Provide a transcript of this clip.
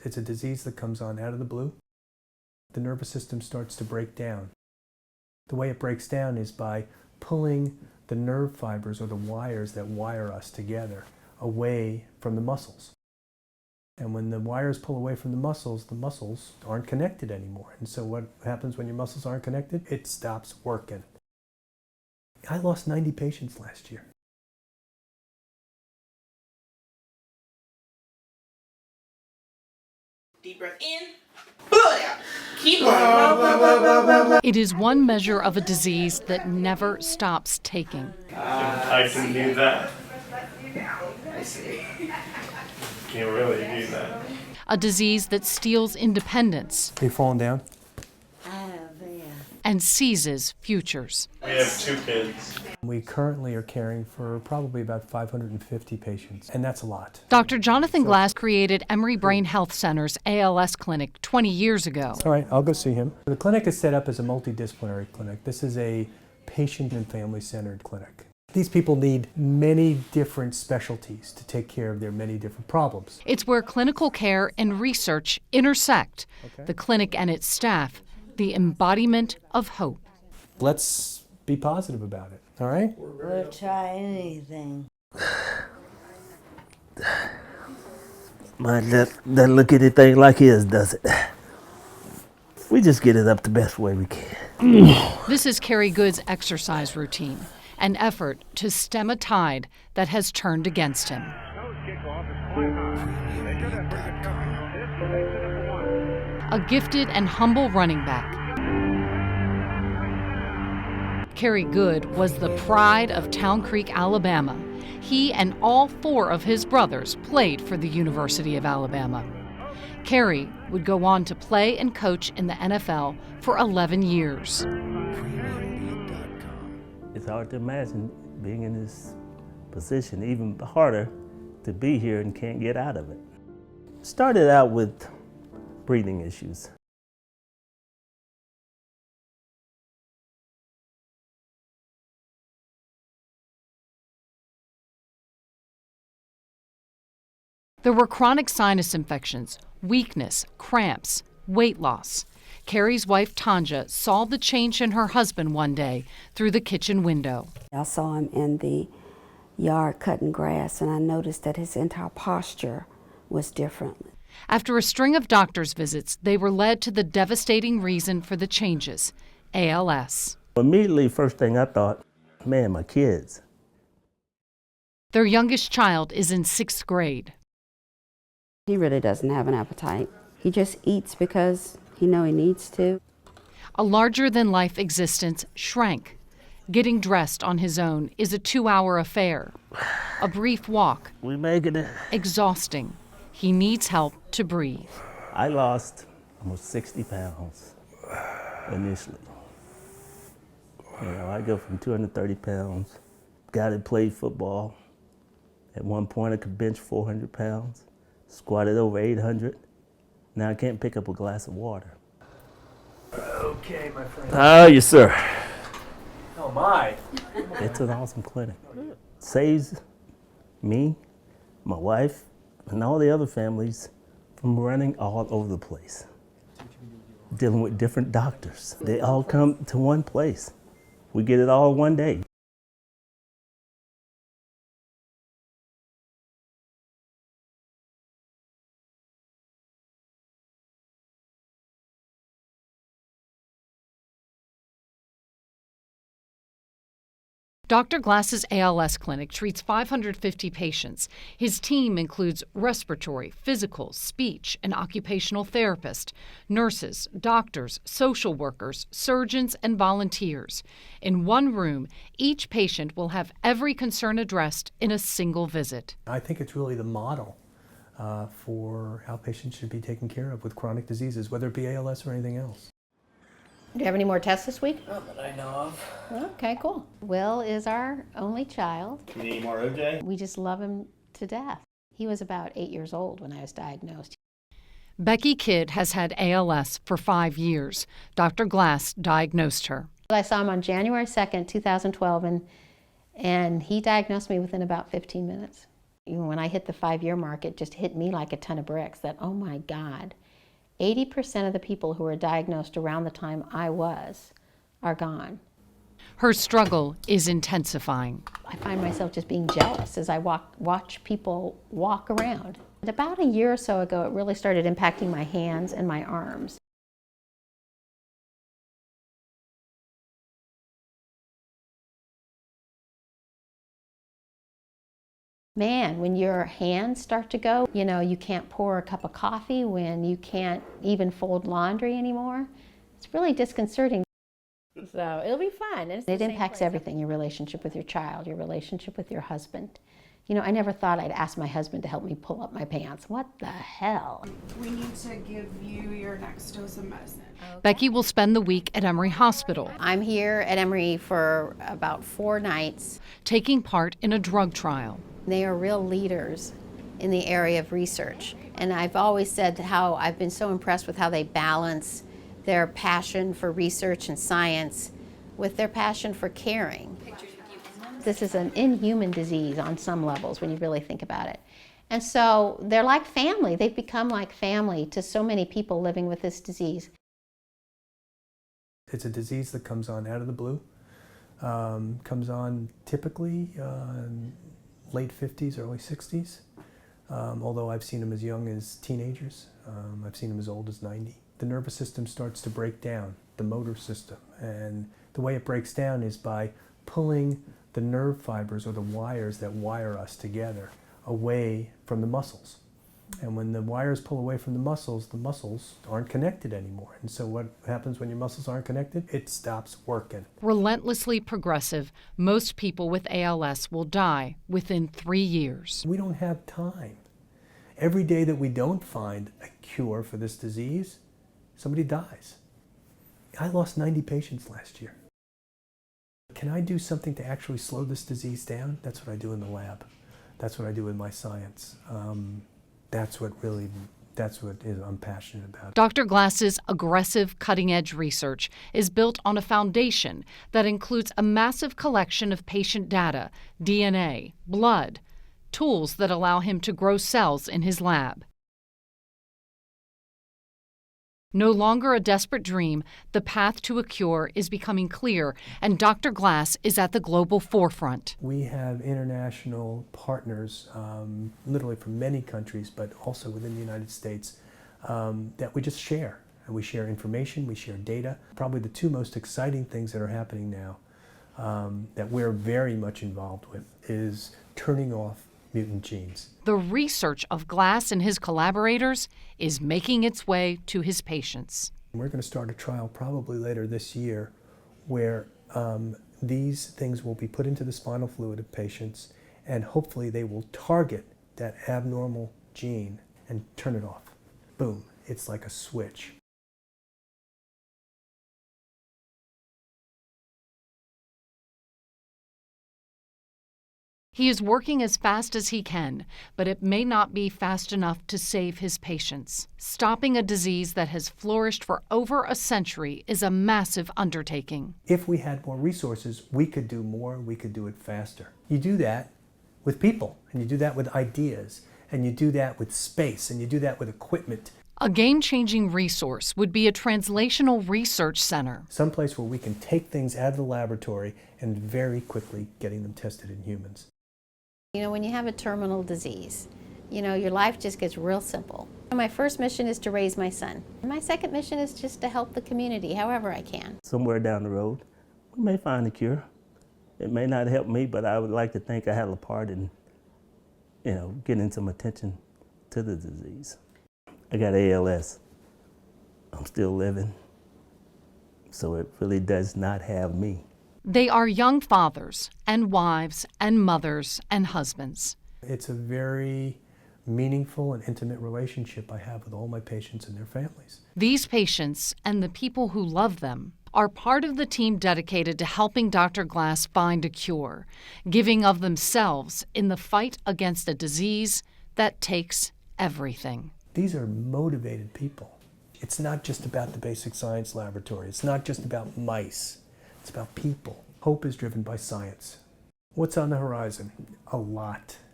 It's a disease that comes on out of the blue. The nervous system starts to break down. The way it breaks down is by pulling the nerve fibers or the wires that wire us together away from the muscles. And when the wires pull away from the muscles aren't connected anymore. And so what happens when your muscles aren't connected? It stops working. I lost 90 patients last year. Deep breath in, blow it out. Keep going. It is one measure of a disease that never stops taking. I can do that. I see. Can't really do that. A disease that steals independence Are you falling down? and seizes futures. We have 2 kids. We currently are caring for probably about 550 patients, and that's a lot. Dr. Jonathan Glass created Emory Brain Health Center's ALS clinic 20 years ago. All right, I'll go see him. The clinic is set up as a multidisciplinary clinic. This is a patient and family-centered clinic. These people need many different specialties to take care of their many different problems. It's where clinical care and research intersect. Okay. The clinic and its staff, the embodiment of hope. Let's be positive about it, all right? We'll try anything. Might not look anything like his, does it? We just get it up the best way we can. This is Carrie Good's exercise routine, an effort to stem a tide that has turned against him. A gifted and humble running back, Carrie Good was the pride of Town Creek, Alabama. He and all 4 of his brothers played for the University of Alabama. Carrie would go on to play and coach in the NFL for 11 years. It's hard to imagine being in this position, even harder to be here and can't get out of it. Started out with breathing issues. There were chronic sinus infections, weakness, cramps, weight loss. Carrie's wife, Tanja, saw the change in her husband one day through the kitchen window. I saw him in the yard cutting grass, and I noticed that his entire posture was different. After a string of doctor's visits, they were led to the devastating reason for the changes, ALS. Immediately, first thing I thought, man, my kids. Their youngest child is in 6th grade. He really doesn't have an appetite. He just eats because he knows he needs to. A larger-than-life existence shrank. Getting dressed on his own is a 2-hour affair. A brief walk, We making it. exhausting. He needs help to breathe. I lost almost 60 pounds initially. I go from 230 pounds. Guy that played football. At one point, I could bench 400 pounds. Squatted over 800. Now I can't pick up a glass of water. Okay, my friend. Oh, yes, sir. Oh, my. It's an awesome clinic. Saves me, my wife, and all the other families from running all over the place. Dealing with different doctors. They all come to one place. We get it all one day. Dr. Glass's ALS clinic treats 550 patients. His team includes respiratory, physical, speech, and occupational therapists, nurses, doctors, social workers, surgeons, and volunteers. In one room, each patient will have every concern addressed in a single visit. I think it's really the model for how patients should be taken care of with chronic diseases, whether it be ALS or anything else. Do you have any more tests this week? Not that I know of. Okay, cool. Will is our only child. You need more OJ? We just love him to death. He was about 8 years old when I was diagnosed. Becky Kidd has had ALS for 5 years. Dr. Glass diagnosed her. I saw him on January 2nd, 2012, and he diagnosed me within about 15 minutes. Even when I hit the 5-year mark, it just hit me like a ton of bricks that, oh my God, 80% of the people who were diagnosed around the time I was are gone. Her struggle is intensifying. I find myself just being jealous as I watch people walk around. And about a year or so ago, it really started impacting my hands and my arms. Man, when your hands start to go, you can't pour a cup of coffee, when you can't even fold laundry anymore, it's really disconcerting. So it'll be fun. It impacts everything, your relationship with your child, your relationship with your husband. I never thought I'd ask my husband to help me pull up my pants. What the hell? We need to give you your next dose of medicine. Becky will spend the week at Emory Hospital, I'm here at Emory for about 4 nights. taking part in a drug trial. They are real leaders in the area of research. And I've always said how I've been so impressed with how they balance their passion for research and science with their passion for caring. This is an inhuman disease on some levels when you really think about it. And so they're like family. They've become like family to so many people living with this disease. It's a disease that comes on out of the blue, comes on typically late 50s, early 60s, although I've seen them as young as teenagers. I've seen them as old as 90. The nervous system starts to break down, the motor system, and the way it breaks down is by pulling the nerve fibers or the wires that wire us together away from the muscles. And when the wires pull away from the muscles aren't connected anymore. And so what happens when your muscles aren't connected? It stops working. Relentlessly progressive, most people with ALS will die within 3 years. We don't have time. Every day that we don't find a cure for this disease, somebody dies. I lost 90 patients last year. Can I do something to actually slow this disease down? That's what I do in the lab. That's what I do in my science. That's what I'm passionate about. Dr. Glass's aggressive, cutting-edge research is built on a foundation that includes a massive collection of patient data, DNA, blood, tools that allow him to grow cells in his lab. No longer a desperate dream, the path to a cure is becoming clear, and Dr. Glass is at the global forefront. We have international partners, literally from many countries, but also within the United States, that we just share. And we share information, we share data. Probably the 2 most exciting things that are happening now that we're very much involved with is turning off mutant genes. The research of Glass and his collaborators is making its way to his patients. We're going to start a trial probably later this year where these things will be put into the spinal fluid of patients, and hopefully they will target that abnormal gene and turn it off. Boom, it's like a switch. He is working as fast as he can, but it may not be fast enough to save his patients. Stopping a disease that has flourished for over a century is a massive undertaking. If we had more resources, we could do more, we could do it faster. You do that with people, and you do that with ideas, and you do that with space, and you do that with equipment. A game-changing resource would be a translational research center. Someplace where we can take things out of the laboratory and very quickly getting them tested in humans. When you have a terminal disease, your life just gets real simple. My first mission is to raise my son. My second mission is just to help the community however I can. Somewhere down the road, we may find a cure. It may not help me, but I would like to think I had a part in, getting some attention to the disease. I got ALS. I'm still living, so it really does not have me. They are young fathers and wives and mothers and husbands. It's a very meaningful and intimate relationship I have with all my patients and their families. These patients and the people who love them are part of the team dedicated to helping Dr. Glass find a cure, giving of themselves in the fight against a disease that takes everything. These are motivated people. It's not just about the basic science laboratory. It's not just about mice. It's about people. Hope is driven by science. What's on the horizon? A lot.